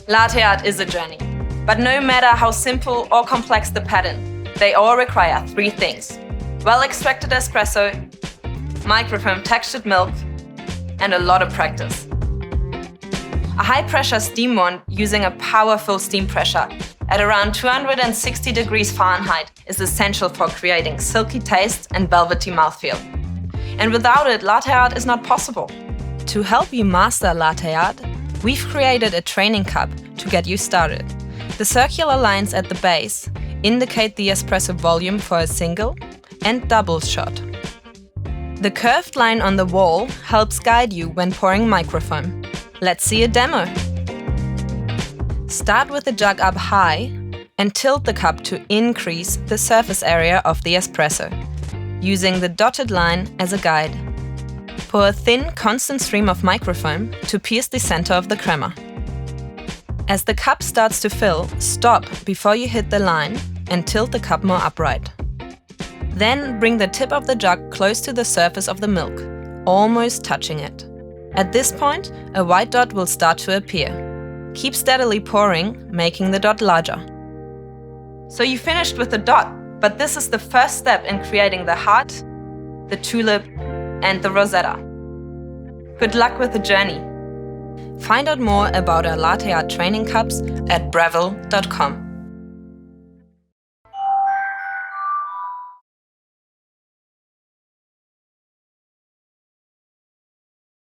Latte art is a journey, but no matter how simple or complex the pattern, they all require 3 things: well-extracted espresso, microfoam textured milk, and a lot of practice. A high-pressure steam wand using a powerful steam pressure at around 260 degrees Fahrenheit is essential for creating silky taste and velvety mouthfeel. And without it, latte art is not possible. To help you master latte art, we've created a training cup to get you started. The circular lines at the base indicate the espresso volume for a single and double shot. The curved line on the wall helps guide you when pouring microfoam. Let's see a demo. Start with the jug up high and tilt the cup to increase the surface area of the espresso, using the dotted line as a guide. Pour a thin, constant stream of microfoam to pierce the center of the crema. As the cup starts to fill, stop before you hit the line and tilt the cup more upright. Then bring the tip of the jug close to the surface of the milk, almost touching it. At this point, a white dot will start to appear. Keep steadily pouring, making the dot larger. So you finished with the dot, but this is the first step in creating the heart, the tulip, and the rosetta. Good luck with the journey. Find out more about our latte art training cups at Breville.com.